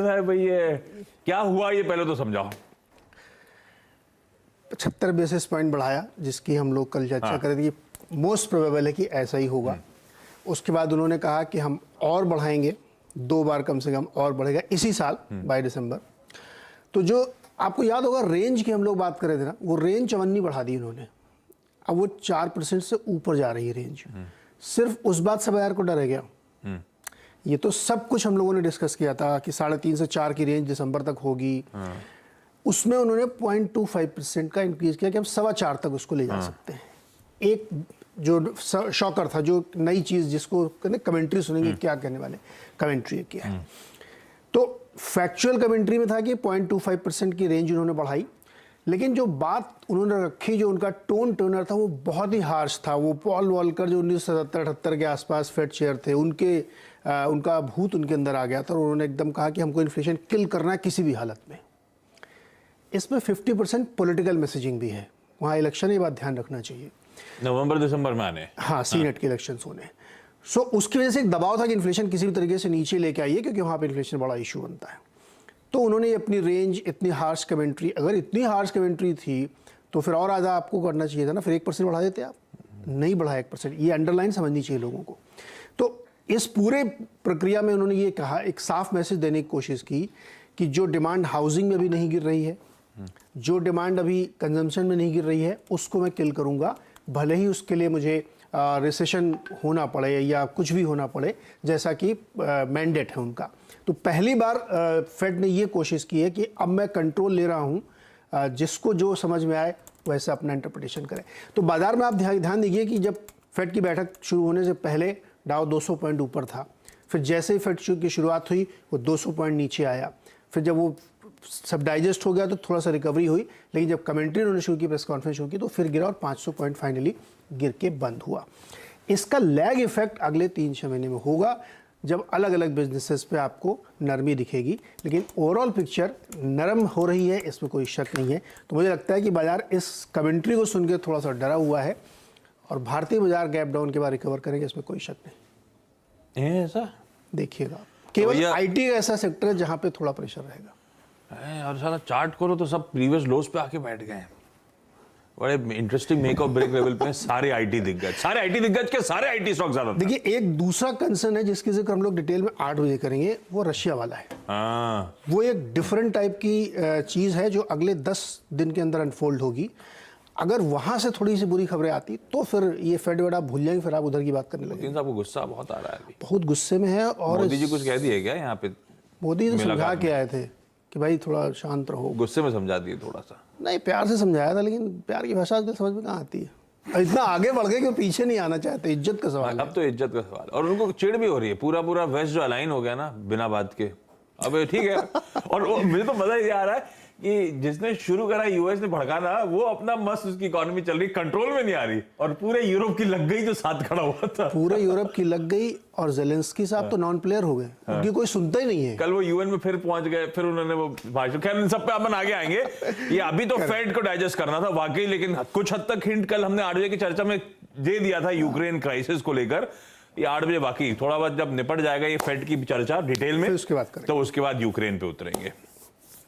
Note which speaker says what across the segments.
Speaker 1: है भाई, ये क्या हुआ, ये पहले तो समझाओ।
Speaker 2: 75 बेसिस पॉइंट बढ़ाया, जिसकी हम लोग कल चर्चा कर रहे थे कि मोस्ट प्रोबेबल है कि ऐसा ही होगा। उसके बाद उन्होंने कहा कि हम और बढ़ाएंगे, 2 बार कम से कम और बढ़ेगा इसी साल बाय दिसंबर। तो जो आपको याद होगा रेंज की हम लोग बात कर रहे थे ना, वो रेंज चवन्नी बढ़ा दी उन्होंने। अब वो 4% से ऊपर जा रही है रेंज। सिर्फ उस बात से बाजार को डर है क्या? ये तो सब कुछ हम लोगों ने डिस्कस किया था कि 3.5 से 4 की रेंज दिसंबर तक होगी। उसमें उन्होंने 0.25% का इंक्रीज किया कि हम 4.25 तक उसको ले जा सकते हैं। एक जो शॉकर था, जो नई चीज जिसको कमेंट्री सुनेंगे क्या कहने वाले, कमेंट्री किया है। तो फैक्चुअल कमेंट्री में था कि 0.25% की रेंज उन्होंने बढ़ाई, लेकिन जो बात उन्होंने रखी, जो उनका टोनर था, वो बहुत ही हार्श था। वो पॉल वॉलकर जो 1977-78 के आसपास फेड चेयर थे, उनका भूत उनके अंदर आ गया था और उन्होंने एकदम कहा कि हमको इन्फ्लेशन किल करना है किसी भी हालत में। इसमें 50% पॉलिटिकल मैसेजिंग भी है। वहाँ इलेक्शन, ये बात ध्यान रखना चाहिए,
Speaker 1: नवंबर दिसंबर में आने,
Speaker 2: हाँ, सीनेट के इलेक्शंस होने। सो उसकी वजह से एक दबाव था कि इन्फ्लेशन किसी भी तरीके से नीचे लेके आइए, क्योंकि वहाँ पे इन्फ्लेशन बड़ा इशू बनता है। तो उन्होंने अपनी रेंज, इतनी हार्श कमेंट्री, अगर इतनी हार्श कमेंट्री थी तो फिर और आधा आपको करना चाहिए था ना, फिर 1% बढ़ा देते आप। नहीं बढ़ाया 1%। ये अंडरलाइन समझनी चाहिए लोगों को। तो इस पूरे प्रक्रिया में उन्होंने ये कहा, एक साफ मैसेज देने की कोशिश की कि जो डिमांड हाउसिंग में भी नहीं गिर रही है, जो डिमांड अभी कंजम्पशन में नहीं गिर रही है, उसको मैं किल करूंगा, भले ही उसके लिए मुझे रिसेशन होना पड़े या कुछ भी होना पड़े, जैसा कि मैंडेट है उनका। तो पहली बार फेड ने ये कोशिश की है कि अब मैं कंट्रोल ले रहा हूँ, जिसको जो समझ में आए वैसे अपना इंटरप्रिटेशन करें। तो बाजार में आप ध्यान दीजिए कि जब फेड की बैठक शुरू होने से पहले डाउ 200 पॉइंट ऊपर था, फिर जैसे ही फेड की शुरुआत हुई वो 200 पॉइंट नीचे आया। फिर जब वो सब डाइजेस्ट हो गया तो थोड़ा सा रिकवरी हुई, लेकिन जब कमेंट्री उन्होंने शुरू की, प्रेस कॉन्फ्रेंस शुरू की, तो फिर गिरा और 500 पॉइंट फाइनली गिर के बंद हुआ। इसका लैग इफेक्ट अगले 3-6 महीने में होगा, जब अलग अलग बिजनेसेस पे आपको नरमी दिखेगी। लेकिन ओवरऑल पिक्चर नरम हो रही है, इसमें कोई शक नहीं है। तो मुझे लगता है कि बाजार इस कमेंट्री को सुन के थोड़ा सा डरा हुआ है और भारतीय बाजार गैप डाउन के बाद रिकवर करेंगे, इसमें कोई शक नहीं।
Speaker 1: ऐसा
Speaker 2: देखिएगा, केवल आईटी ऐसा सेक्टर है जहां पे थोड़ा प्रेशर रहेगा।
Speaker 1: और सारा चार्ट करो तो सब प्रीवियस लोज पे आके बैठ गए हैं। बड़े इंटरेस्टिंग मेक और ब्रेक लेवल पे सारे आईटी दिग्गज, के सारे आईटी स्टॉक ज्यादा।
Speaker 2: देखिए, एक दूसरा कंसर्न है जिसकी जिक्र हम लोग डिटेल में 8 बजे करेंगे, वो रशिया वाला है। वो एक डिफरेंट टाइप की चीज है जो अगले 10 दिन के अंदर अनफोल्ड होगी। अगर वहां से थोड़ी सी बुरी खबरें आती तो फिर ये फेड आप भूल जाएंगे, फिर आप उधर की बात करने लगेंगे।
Speaker 1: साहब को गुस्सा बहुत आ रहा है अभी,
Speaker 2: बहुत गुस्से में है। और
Speaker 1: मोदी जी कुछ कह दिए क्या यहाँ पे?
Speaker 2: मोदी तो समझा के आए थे कि भाई थोड़ा शांत रहो।
Speaker 1: गुस्से में समझा दिए थोड़ा सा? नहीं,
Speaker 2: प्यार से समझाया था, लेकिन प्यार की भाषा समझ में कहाँ आती है। इतना आगे बढ़ गए कि पीछे नहीं आना चाहते। इज्जत का सवाल।
Speaker 1: अब तो इज्जत का सवाल, और उनको चिढ़ भी हो रही है। पूरा वेस्ट जो अलाइन हो गया ना बिना बात के, अब ठीक है। और मुझे तो मजा ये आ रहा है कि जिसने शुरू करा यूएस ने भड़काना, वो अपना मस्त, उसकी इकोनॉमी चल रही, कंट्रोल में नहीं आ रही, और पूरे यूरोप की लग गई जो साथ खड़ा हुआ था। पूरे
Speaker 2: यूरोप की लग गई और जेलेंस्की साहब तो नॉन प्लेयर हो गए, उनकी कोई सुनता ही नहीं है।
Speaker 1: कल वो यूएन में फिर पहुंच गए, फिर उन्होंने वो भाषण, खैर इन सब पे अपन आगे आएंगे। ये अभी तो फेड को डाइजेस्ट करना था वाकई, लेकिन कुछ हद तक हिंट कल हमने 8 बजे की चर्चा में दे दिया था यूक्रेन क्राइसिस को लेकर। ये 8 बजे बाकी, थोड़ा बहुत जब निपट जाएगा ये फेड की चर्चा डिटेल में, तो उसके बाद यूक्रेन पे उतरेंगे।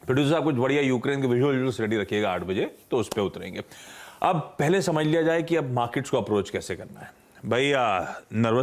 Speaker 1: प्रोड्यूसर साहब कुछ बढ़िया यूक्रेन के विजुअल्स रेडी रखिएगा 8 बजे, तो उस पर उतरेंगे। अब पहले समझ लिया जाए कि अब मार्केट्स को अप्रोच कैसे करना है। भैया नर्वस